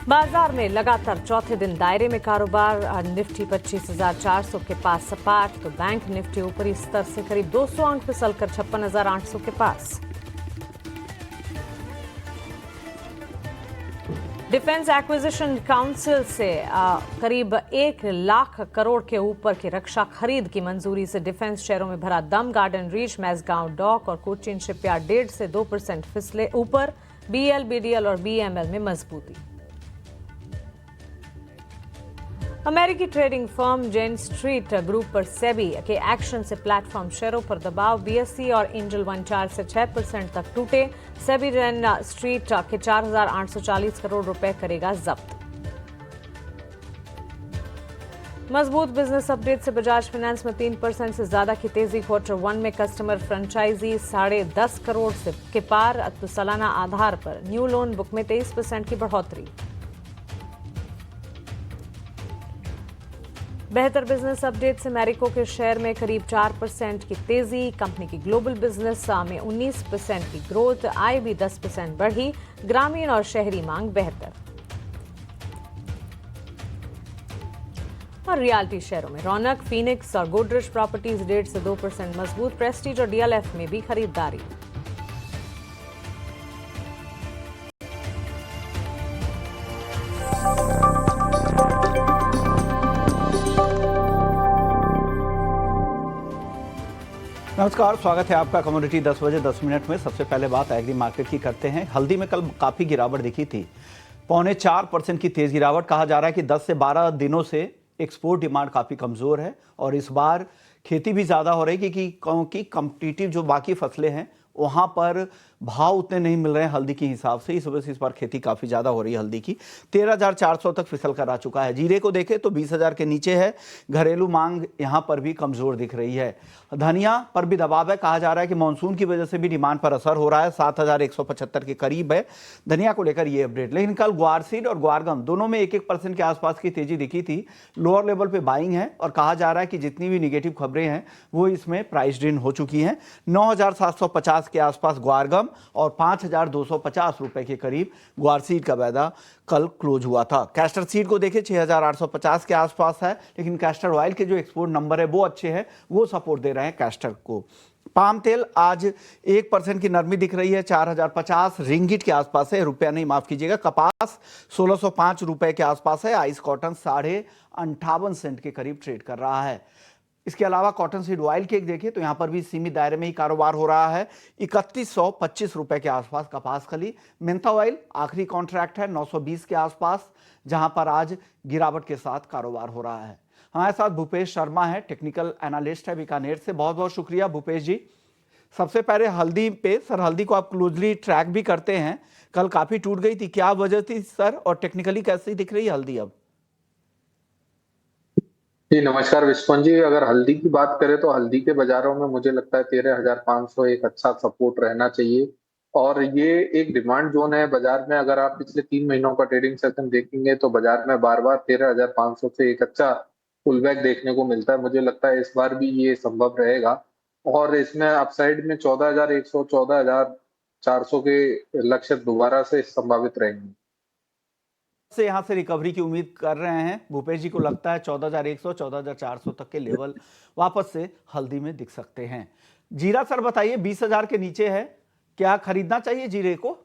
बाजार में लगातार चौथे दिन दायरे में कारोबार। निफ्टी 25,400 के पास सपाट, तो बैंक निफ्टी ऊपरी स्तर से करीब 200 अंक फिसलकर 56,800 के पास। डिफेंस एक्विजिशन काउंसिल से करीब 1 लाख करोड़ के ऊपर की रक्षा खरीद की मंजूरी से डिफेंस शेयरों में भरा दम। गार्डन रीच, मैसगांव डॉक और कोचीन शिपयार्ड 1.5 से 2% फिसले ऊपर। बीएल, बीडीएल और बीएमएल में मजबूती। अमेरिकी ट्रेडिंग फर्म जेन स्ट्रीट ग्रुप पर सेबी के एक्शन से प्लेटफॉर्म शेयरों पर दबाव। बीएसई और एंजल वन 4 से 6% तक टूटे। सेबी जेन स्ट्रीट के 4,840 करोड़ रुपए करेगा जब्त। मजबूत बिजनेस अपडेट से बजाज फाइनेंस में 3% से ज्यादा की तेजी। Q1 में कस्टमर फ्रेंचाइजी 10.5 करोड़ से के पार, तो सालाना आधार पर न्यू लोन बुक में 23% की बढ़ोतरी। बेहतर बिजनेस अपडेट से मैरिको के शेयर में करीब 4% की तेजी। कंपनी की ग्लोबल बिजनेस में 19% की ग्रोथ, आय भी 10% बढ़ी। ग्रामीण और शहरी मांग बेहतर। और रियल्टी शेयरों में रौनक, फीनिक्स और गोदरेज प्रॉपर्टीज 1.5 से 2% मजबूत। प्रेस्टीज और डीएलएफ में भी खरीदारी। नमस्कार, स्वागत है आपका कमोडिटी 10 बजे 10 मिनट में। सबसे पहले बात एग्री मार्केट की करते हैं। हल्दी में कल काफी गिरावट दिखी थी, 0.25% की तेज गिरावट। कहा जा रहा है कि 10 से 12 दिनों से एक्सपोर्ट डिमांड काफी कमजोर है और इस बार खेती भी ज्यादा हो रही है क्योंकि कॉम्पिटिटिव जो बाकी फसलें हैं वहां पर भाव उतने नहीं मिल रहे हैं हल्दी के हिसाब से। इस वजह से इस बार खेती काफी ज्यादा हो रही है हल्दी की। 13,400 तक फिसल कर आ चुका है। जीरे को देखें तो 20,000 के नीचे है। घरेलू मांग यहां पर भी कमजोर दिख रही है। धनिया पर भी दबाव है। कहा जा रहा है कि मानसून की वजह से भी डिमांड पर असर हो रहा है। 7,175 के करीब है धनिया को लेकर ये अपडेट। लेकिन कल ग्वारसीड और ग्वारगम दोनों में 1% के आसपास की तेजी दिखी थी। लोअर लेवल पे बाइंग है और कहा जा रहा है कि जितनी भी निगेटिव खबरें हैं वो इसमें प्राइस्ड इन हो चुकी हैं। 9,750 के आसपास ग्वारगम और 5,250 रुपए के करीब ग्वारसीड का वायदा कल क्लोज हुआ था। कैस्टर सीड को देखें 6,850 के आसपास है, लेकिन कैस्टर ऑयल के जो एक्सपोर्ट नंबर है वो अच्छे हैं, वो सपोर्ट दे रहे हैं कैस्टर को। पाम तेल आज 1% की नरमी दिख रही है, 4,050 रिंगिट के आसपास है, रुपया नहीं माफ कीजिएगा। कपास 1,605 रुपए के आसपास है। आइस कॉटन 58 सेंट के करीब ट्रेड कर रहा है। इसके अलावा कॉटन सीड ऑयल केक देखिए तो यहां पर भी सीमित दायरे में ही कारोबार हो रहा है। 3,125 रुपए के आसपास कपास खली। मेंथा ऑयल आखिरी कॉन्ट्रैक्ट है 920 के आसपास, जहां पर आज गिरावट के साथ कारोबार हो रहा है। हमारे साथ भूपेश शर्मा है, टेक्निकल एनालिस्ट है बीकानेर से। बहुत बहुत शुक्रिया भूपेश जी। सबसे पहले हल्दी पे सर, हल्दी को आप क्लोजली ट्रैक भी करते हैं, कल काफी टूट गई थी, क्या वजह थी सर, और टेक्निकली कैसी दिख रही है हल्दी अब? जी नमस्कार विश्वन जी। अगर हल्दी की बात करें तो हल्दी के बाजारों में मुझे लगता है 13,500 एक अच्छा सपोर्ट रहना चाहिए और ये एक डिमांड जोन है बाजार में। अगर आप पिछले 3 महीनों का ट्रेडिंग सेशन देखेंगे तो बाजार में बार बार 13,500 से एक अच्छा पुल बैक देखने को मिलता है। मुझे लगता है इस बार भी ये संभव रहेगा और इसमें अपसाइड में 14,100 14,400 के लक्ष्य दोबारा से संभावित रहेंगे। से यहां से रिकवरी की उम्मीद कर रहे हैं भूपेश जी को लगता है 14,100 14,400 तक के लेवल वापस से हल्दी में दिख सकते हैं। जीरा सर बताइए, 20,000 के नीचे है, क्या खरीदना चाहिए जीरे को?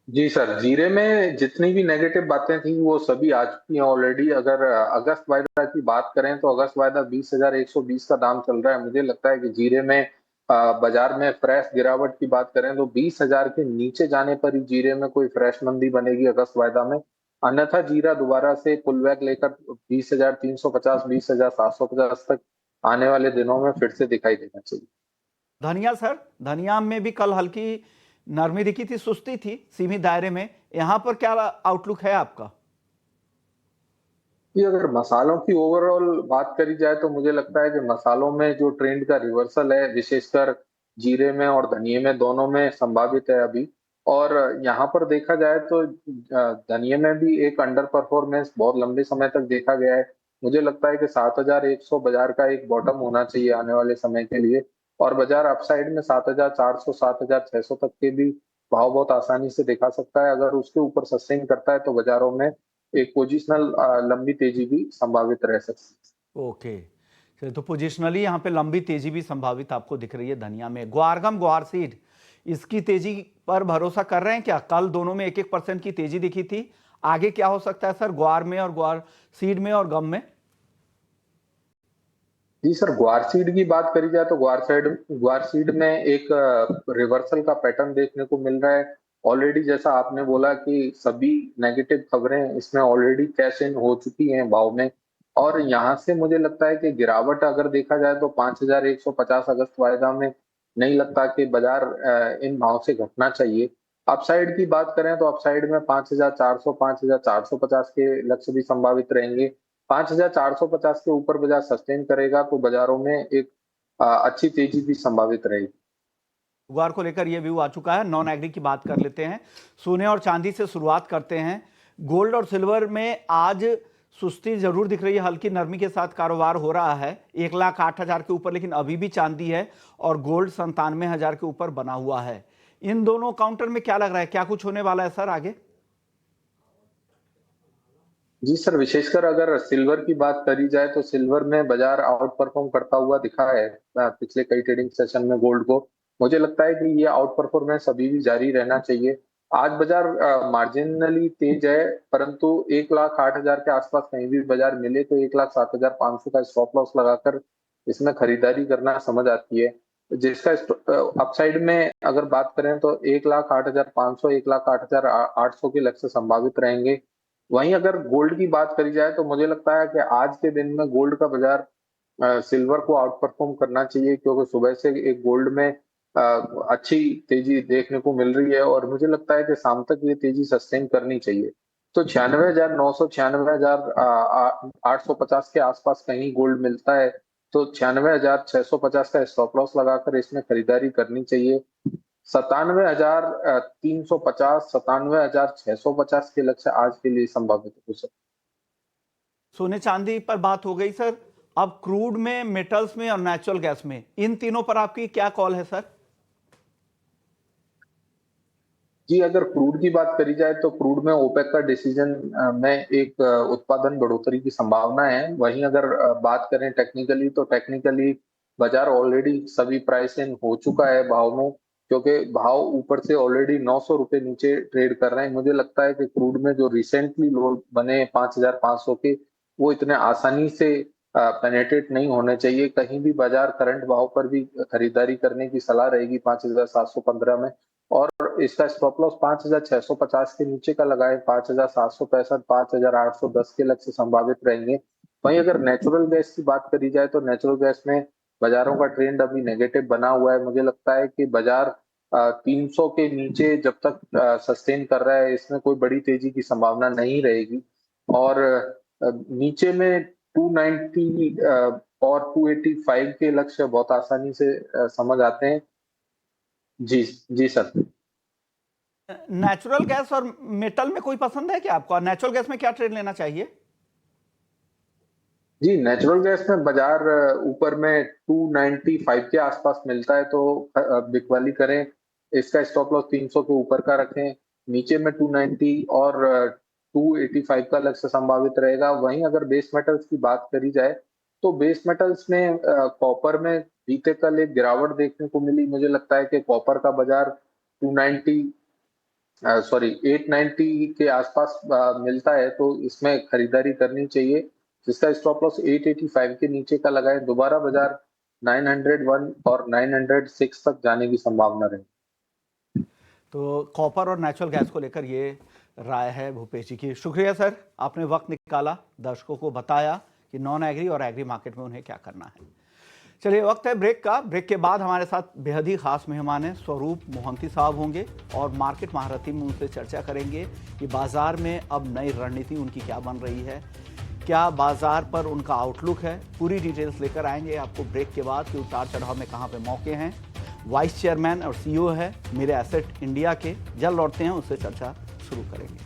जी सर, जीरे में जितनी भी नेगेटिव बातें थी वो सभी आ चुकी हैं ऑलरेडी। अगर अगस्त वायदा की बात करें तो अगस्त वायदा 20,120 का दाम चल रहा है। मुझे लगता है कि जीरे में बाजार में फ्रेश गिरावट की बात करें तो 20,000 के नीचे जाने पर ही जीरे में कोई फ्रेश मंदी बनेगी अगस्त वायदा में। अन्यथा जीरा दोबारा से पुल बैक लेकर 20,350 20,750 तक आने वाले दिनों में फिर से दिखाई देना चाहिए। धनिया सर, धनिया में भी कल हल्की नरमी दिखी थी, सुस्ती थी सीमित दायरे में, यहां पर क्या आउटलुक है आपका? कि अगर मसालों की ओवरऑल बात करी जाए तो मुझे लगता है कि मसालों में जो ट्रेंड का रिवर्सल है विशेषकर जीरे में और धनिये में, दोनों में संभावित है अभी। और यहाँ पर देखा जाए तो धनिये में भी एक अंडर परफॉर्मेंस बहुत लंबे समय तक देखा गया है। मुझे लगता है कि 7,100 बाजार का एक बॉटम होना चाहिए आने वाले समय के लिए और बाजार अपसाइड में 7,400 7,600 तक के भी भाव बहुत आसानी से दिखा सकता है। अगर उसके ऊपर सस्टेन करता है तो बाजारों में एक पोजिशनल लंबी तेजी भी संभावित रह सकती है। ओके, चलिए, तो पोजिशनली यहाँ पे लंबी तेजी भी संभावित आपको दिख रही है धनिया में। ग्वारगम ग्वार सीड, इसकी तेजी पर भरोसा कर रहे हैं क्या? कल दोनों में 1-1% की तेजी दिखी थी, आगे क्या हो सकता है सर ग्वार में और ग्वार सीड में और गम में? जी सर, ग्वार सीड की बात करी जाए तो ग्वार सीड में एक रिवर्सल का पैटर्न देखने को मिल रहा है। ऑलरेडी जैसा आपने बोला कि सभी नेगेटिव खबरें इसमें ऑलरेडी कैश इन हो चुकी हैं भाव में, और यहाँ से मुझे लगता है कि गिरावट अगर देखा जाए तो 5150 अगस्त वायदा में नहीं लगता कि बाजार इन भाव से घटना चाहिए। अपसाइड की बात करें तो अपसाइड में 5400 5450 के लक्ष्य भी संभावित रहेंगे। 5450 के ऊपर बाजार सस्टेन करेगा तो बाजारों में एक अच्छी तेजी भी संभावित रहेगी। गुआर को लेकर यह व्यू आ चुका है। नॉन एग्री की बात कर लेते हैं, सोने और चांदी से शुरुआत करते हैं। गोल्ड और सिल्वर में आज सुस्ती जरूर दिख रही है, हल्की नरमी के साथ कारोबार हो रहा है 1,08,000 के ऊपर, लेकिन अभी भी चांदी है और गोल्ड 97,000 के ऊपर बना हुआ है। इन दोनों काउंटर में क्या लग रहा है, क्या कुछ होने वाला है सर आगे? जी सर, विशेषकर अगर सिल्वर की बात करी जाए तो सिल्वर में बाजार आउट परफॉर्म करता हुआ दिखा है पिछले कई ट्रेडिंग सेशन में गोल्ड को। मुझे लगता है कि ये आउट परफॉर्मेंस अभी भी जारी रहना चाहिए। आज बाजार मार्जिनली तेज है, परंतु 1,08,000 के आसपास कहीं भी बाजार मिले तो 1,07,500 का स्टॉप लॉस लगाकर इसमें खरीदारी करना समझ आती है। जिसका अपसाइड में अगर बात करें तो 1,08,500 1,08,800 के लक्ष्य संभावित रहेंगे। वहीं अगर गोल्ड की बात करी जाए तो मुझे लगता है कि आज के दिन में गोल्ड का बाजार सिल्वर को आउट परफॉर्म करना चाहिए, क्योंकि सुबह से एक गोल्ड में अच्छी तेजी देखने को मिल रही है और मुझे लगता है कि शाम तक ये तेजी सस्टेन करनी चाहिए। तो 96,900 96,850 के आसपास कहीं गोल्ड मिलता है तो 96,650 का स्टॉप लॉस लगाकर इसमें खरीदारी करनी चाहिए। 97,350 97,650 के लक्ष्य आज के लिए संभावित हो सकते। सोने चांदी पर बात हो गई सर, अब क्रूड में, मेटल्स में और नेचुरल गैस में, इन तीनों पर आपकी क्या कॉल है सर? जी, अगर क्रूड की बात करी जाए तो क्रूड में ओपेक का डिसीजन में एक उत्पादन बढ़ोतरी की संभावना है। वहीं अगर बात करें टेक्निकली तो टेक्निकली बाजार ऑलरेडी सभी प्राइस इन हो चुका है भाव में, क्योंकि भाव ऊपर से ऑलरेडी 900 रुपए नीचे ट्रेड कर रहे हैं। मुझे लगता है कि क्रूड में जो रिसेंटली लो बने 5,500 के, वो इतने आसानी से पेनेट्रेट नहीं होने चाहिए। कहीं भी बाजार करंट भाव पर भी खरीदारी करने की सलाह रहेगी 5,715 में, और इसका स्टॉप लॉस 5,650 के नीचे का लगाए 5,765 5,810 के लक्ष्य संभावित रहेंगे। वहीं अगर नेचुरल गैस की बात करी जाए तो नेचुरल गैस में बाजारों का ट्रेंड अभी नेगेटिव बना हुआ है। मुझे लगता है कि बाजार 300 के नीचे जब तक सस्टेन कर रहा है इसमें कोई बड़ी तेजी की संभावना नहीं रहेगी, और नीचे में 290 और 285 के लक्ष्य बहुत आसानी से समझ आते हैं। जी जी सर। नेचुरल गैस और मेटल में कोई पसंद है क्या आपको? नेचुरल गैस में क्या ट्रेड लेना चाहिए? जी, नेचुरल गैस में बाजार ऊपर में 295 के आसपास मिलता है तो बिकवाली करें। इसका स्टॉप लॉस 300 के ऊपर का रखें। नीचे में 290 और 285 का लक्ष्य संभावित रहेगा। वहीं अगर बेस मेटल्स की बात करी जाए तो बेस मेटल्स में कॉपर में बीते कल एक गिरावट देखने को मिली। मुझे लगता है कि कॉपर का बाजार 890 के आसपास मिलता है तो इसमें खरीदारी करनी चाहिए, जिसका स्टॉप लॉस 885 के नीचे का लगाए। दोबारा बाजार 901 और 906 तक जाने की संभावना रही। तो कॉपर और नेचुरल गैस को लेकर ये राय है भूपेश जी की। शुक्रिया सर, आपने वक्त निकाला, दर्शकों को बताया कि नॉन एग्री और एग्री मार्केट में उन्हें क्या करना है। चलिए, वक्त है ब्रेक का। ब्रेक के बाद हमारे साथ बेहद ही खास मेहमान हैं, स्वरूप मोहंती साहब होंगे और मार्केट महारथी में उनसे चर्चा करेंगे कि बाजार में अब नई रणनीति उनकी क्या बन रही है, क्या बाजार पर उनका आउटलुक है। पूरी डिटेल्स लेकर आएंगे आपको ब्रेक के बाद कि उतार चढ़ाव में कहाँ पे मौके हैं। वाइस चेयरमैन और सीईओ है मेरे एसेट इंडिया के, जल्द लौटते हैं, उससे चर्चा शुरू करेंगे।